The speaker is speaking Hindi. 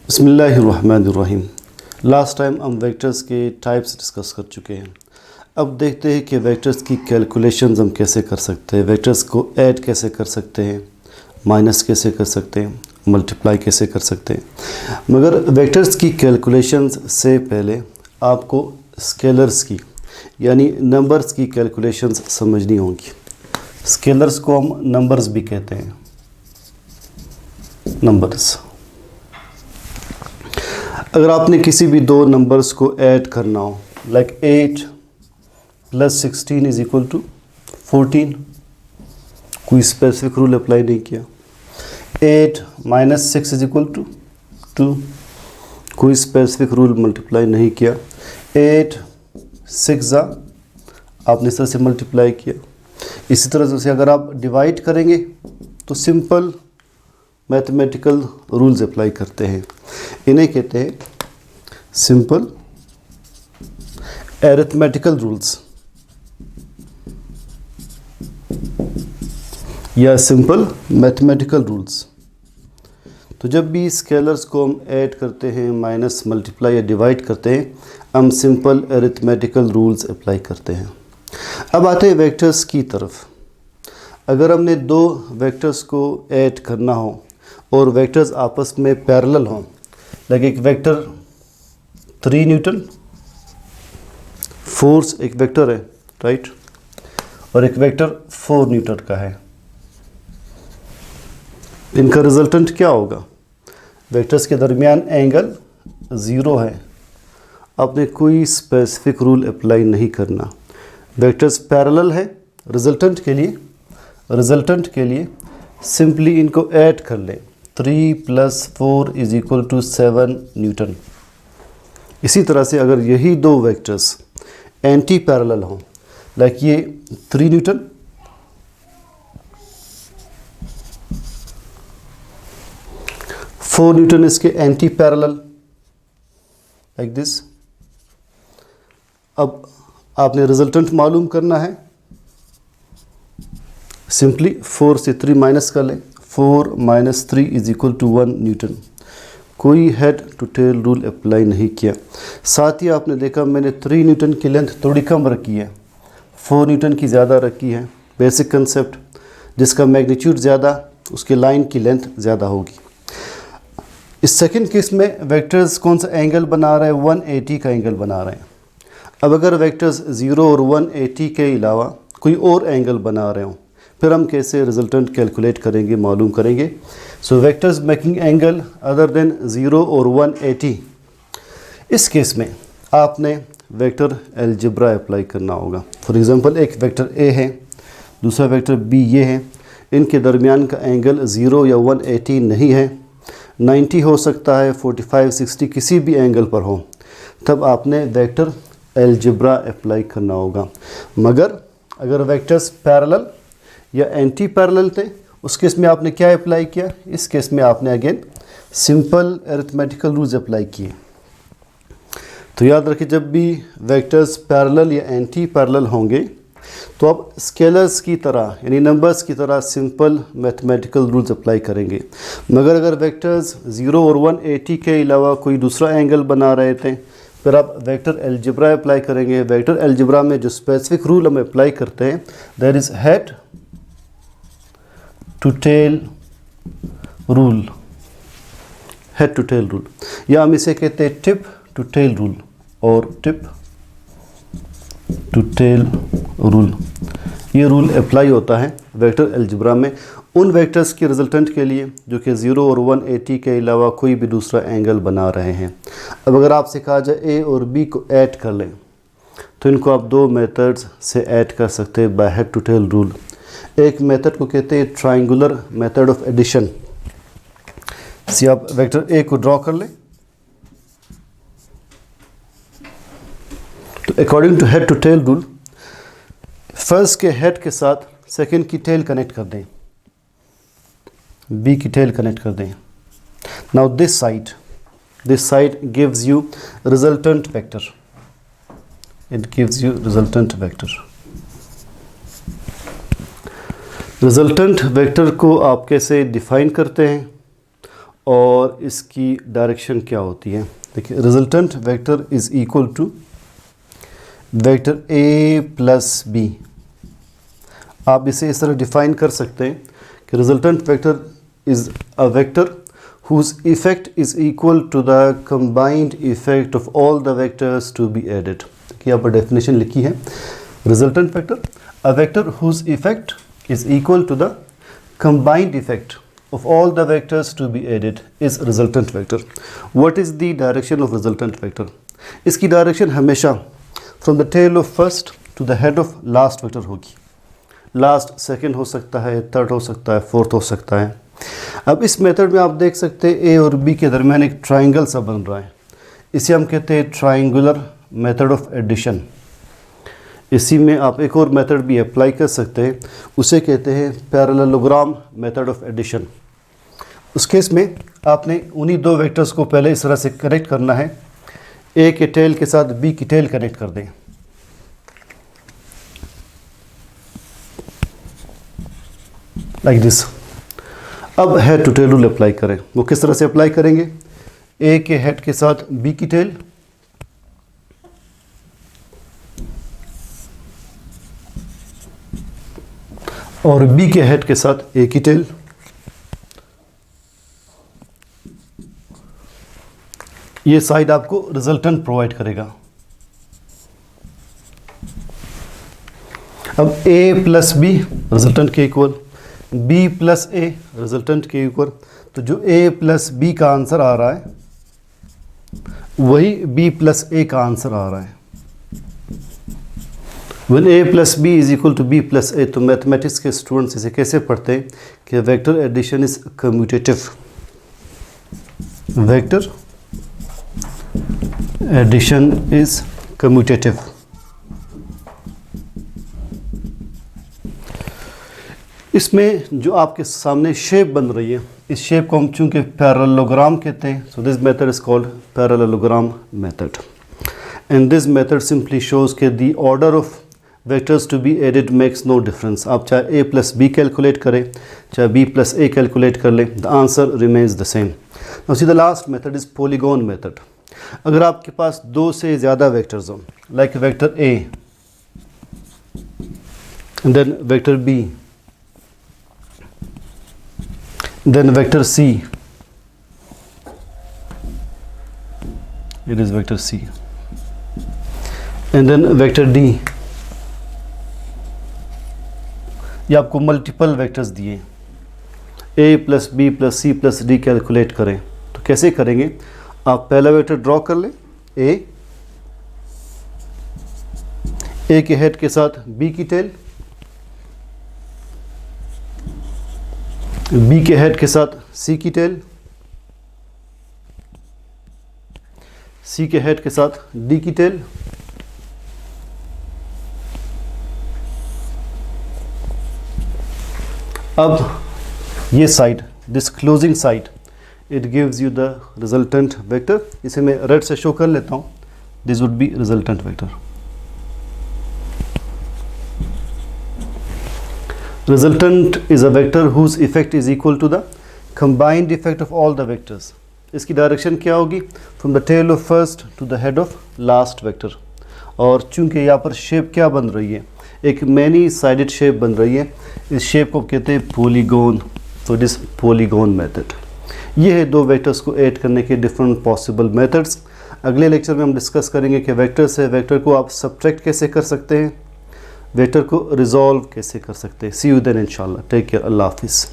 बिस्मिल्लाहिर्रहमानिर्रहीम। लास्ट टाइम हम वेक्टर्स के टाइप्स डिस्कस कर चुके हैं। अब देखते हैं कि वेक्टर्स की कैलकुलेशंस हम कैसे कर सकते हैं, वेक्टर्स को ऐड कैसे कर सकते हैं, माइनस कैसे कर सकते हैं, मल्टीप्लाई कैसे कर सकते हैं। मगर वेक्टर्स की कैलकुलेशंस से पहले आपको स्केलर्स की यानी नंबर्स की कैलकुलेशंस समझनी होंगी। स्केलर्स को हम नंबर्स भी कहते हैं, नंबर्स। अगर आपने किसी भी दो नंबर्स को ऐड करना हो, लाइक 8 + 16 = 14, कोई स्पेसिफिक रूल अप्लाई नहीं किया। 8 - 6 = 2, कोई स्पेसिफिक रूल मल्टीप्लाई नहीं किया। 8 6 आपने इस तरह से मल्टीप्लाई किया। इसी तरह से अगर आप डिवाइड करेंगे तो सिंपल मैथमेटिकल रूल्स अप्लाई करते हैं। इन्हें कहते हैं सिंपल एरिथमेटिकल रूल्स या सिंपल मैथमेटिकल रूल्स। तो जब भी स्केलर्स को हम ऐड करते हैं, माइनस, मल्टीप्लाई या डिवाइड करते हैं, हम सिंपल एरिथमेटिकल रूल्स अप्लाई करते हैं। अब आते हैं वेक्टर्स की तरफ। अगर हमने दो वेक्टर्स को ऐड करना हो और वेक्टर्स आपस में पैरेलल हों, लाइक एक वेक्टर 3 न्यूटन, फोर्स एक वेक्टर है, राइट, और एक वेक्टर 4 न्यूटन का है, इनका रिजल्टेंट क्या होगा? वेक्टर्स के दरमियान एंगल 0 है। आपने कोई स्पेसिफिक रूल अप्लाई नहीं करना। वेक्टर्स पैरेलल है। रिजल्टेंट के लिए सिंपली इनको ऐड कर लें। 3 + 4 = 7 न्यूटन। इसी तरह से अगर यही दो वेक्टर्स एंटी पैरेलल हों, लाइक ये 3 न्यूटन, 4 न्यूटन इसके एंटी पैरेलल, लाइक दिस। अब आपने रिजल्टेंट मालूम करना है। सिंपली 4 से 3 माइनस कर लें। 4 - 3 = 1 न्यूटन। कोई head to tail rule apply नहीं किया। साथ ही आपने देखा मैंने 3 न्यूटन की लेंथ थोड़ी कम रखी है, 4 न्यूटन की ज़्यादा रखी है। बेसिक कंसेप्ट, जिसका मैग्नीट्यूड ज़्यादा उसके लाइन की लेंथ ज़्यादा होगी। इस सेकंड केस में वेक्टर्स कौन सा एंगल बना रहे हैं? 180 का एंगल बना रहे हैं। अब अगर वेक्टर्स 0 और 180 के अलावा कोई और एंगल बना रहे हों, फिर हम कैसे रिजल्टेंट कैलकुलेट करेंगे, मालूम करेंगे। So vectors making angle other than 0 और 180, इस केस में आपने वेक्टर अलजेब्रा अप्लाई करना होगा। फॉर एग्जांपल एक वेक्टर ए है, दूसरा वेक्टर बी ये है, इनके दरमियान का एंगल 0 या 180 नहीं है, 90 हो सकता है, 45, 60 किसी भी एंगल पर हो, तब आपने वेक्टर अलजेब्रा अप्लाई करना होगा। मगर अगर वेक्टर्स पैरेलल या एंटी पैरेलल थे, उस केस में आपने क्या अप्लाई किया? इस केस में आपने again simple arithmetical rules apply किए। तो याद रखिए, जब भी वेक्टर्स पैरेलल या एंटी पैरेलल होंगे तो आप स्केलर्स की तरह यानी नंबर्स की तरह सिंपल मैथमेटिकल रूल्स अप्लाई करेंगे। मगर अगर वेक्टर्स 0 और 180 के अलावा कोई दूसरा एंगल बना रहे थे, फिर आप वेक्टर अलजेब्रा अप्लाई करेंगे। वेक्टर अलजेब्रा में जो स्पेसिफिक रूल हम अप्लाई करते हैं, that is head to tail rule, head to tail rule, या हम इसे कहते हैं टिप टू टेल रूल और टिप टू टेल रूल। ये रूल अप्लाई होता है वेक्टर अलजेब्रा में उन वेक्टर्स के रिजल्टेंट के लिए जो कि 0 और 180 के अलावा कोई भी दूसरा एंगल बना रहे हैं। अब अगर आपसे कहा जाए ए और बी को ऐड कर लें, तो इनको आप दो मेथड्स से ऐड कर सकते हैं by head to tail rule. एक मेथड को कहते हैं ट्रायंगुलर मेथड ऑफ एडिशन। से आप वेक्टर ए को ड्रॉ कर लें, तो according to head to tail rule, first के हेड के साथ सेकंड की टेल कनेक्ट कर दें, बी की टेल कनेक्ट कर दें। Now this side gives you resultant vector, it gives you resultant vector. Resultant vector को आप कैसे डिफाइन करते हैं और इसकी डायरेक्शन क्या होती है। देखिए resultant vector is equal to vector A plus B. आप इसे इस तरह डिफाइन कर सकते हैं कि resultant vector is a vector whose effect is equal to the combined effect of all the vectors to be added। देखिए यहाँ पर डेफिनेशन लिखी है, resultant vector a vector whose effect is equal to the combined effect of all the vectors to be added is resultant vector। What is the direction of resultant vector? इसकी डायरेक्शन हमेशा from the tail of first to the head of last vector होगी। लास्ट सेकंड हो सकता है, थर्ड हो सकता है, फोर्थ हो सकता है। अब इस मेथड में आप देख सकते हैं ए और बी के दरमियान एक ट्राइंगल सा बन रहा है, इसे हम कहते हैं ट्राइंगुलर मेथड ऑफ एडिशन। इसी में आप एक और मेथड भी अप्लाई कर सकते हैं, उसे कहते हैं पैरेललोग्राम मेथड ऑफ एडिशन। उस केस में आपने उन्हीं दो वेक्टर्स को पहले इस तरह से कनेक्ट करना है, ए के टेल के साथ बी की टेल कनेक्ट कर दें, लाइक दिस। अब head to tail rule apply करें। वो किस तरह से अप्लाई करेंगे? ए के हेड के साथ बी की टेल, और बी के हेड के साथ ए की टेल। ये साइड आपको रिजल्टेंट प्रोवाइड करेगा। अब ए प्लस बी रिजल्टेंट के इक्वल, बी प्लस ए रिजल्टेंट के इक्वल, तो जो ए प्लस बी का आंसर आ रहा है वही बी प्लस ए का आंसर आ रहा है। When a plus b is equal to b plus a, तो मैथमेटिक्स के स्टूडेंट्स इसे कैसे पढ़ते हैं कि vector addition is commutative. Vector addition is commutative. इसमें जो आपके सामने शेप बन रही है, इस शेप को हम चूंकि पैरेललोग्राम कहते हैं, so this method is called parallelogram method. And this method simply shows के the order of vectors to be added makes no difference. आप चाहे ए प्लस बी कैलकुलेट करें, चाहे बी प्लस ए कैलकुलेट कर लें, the answer remains the same. Now see the last method is polygon method. अगर आपके पास दो से ज़्यादा वेक्टर्स हों, like vector A then vector B then vector C, it is vector C, and then vector D। ये आपको मल्टीपल वेक्टर्स दिए, A plus B plus C plus D calculate करें, तो कैसे करेंगे? आप पहला वेक्टर ड्रॉ कर लें, ए के हेड के साथ बी की टेल, बी के हेड के साथ सी की टेल, सी के हेड के साथ डी की टेल, अब ये side, this closing side, it gives you the resultant vector. इसे मैं रेड से शो कर लेता हूँ, this would be resultant vector. Resultant is a vector whose effect is equal to the combined effect of all the vectors। इसकी डायरेक्शन क्या होगी? From the tail of first to the head of last vector। और चूंकि यहाँ पर शेप क्या बन रही है, एक मैनी साइडेड शेप बन रही है, इस शेप को कहते हैं पॉलीगॉन। तो दिस पॉलीगॉन मेथड। ये है दो वेक्टर्स को ऐड करने के डिफरेंट पॉसिबल मेथड्स। अगले लेक्चर में हम डिस्कस करेंगे कि वेक्टर से वेक्टर को आप सब्ट्रैक्ट कैसे कर सकते हैं, वेक्टर को रिजॉल्व कैसे कर सकते हैं। सी यू देन इंशाल्लाह। Take care. अल्लाह हाफिज़।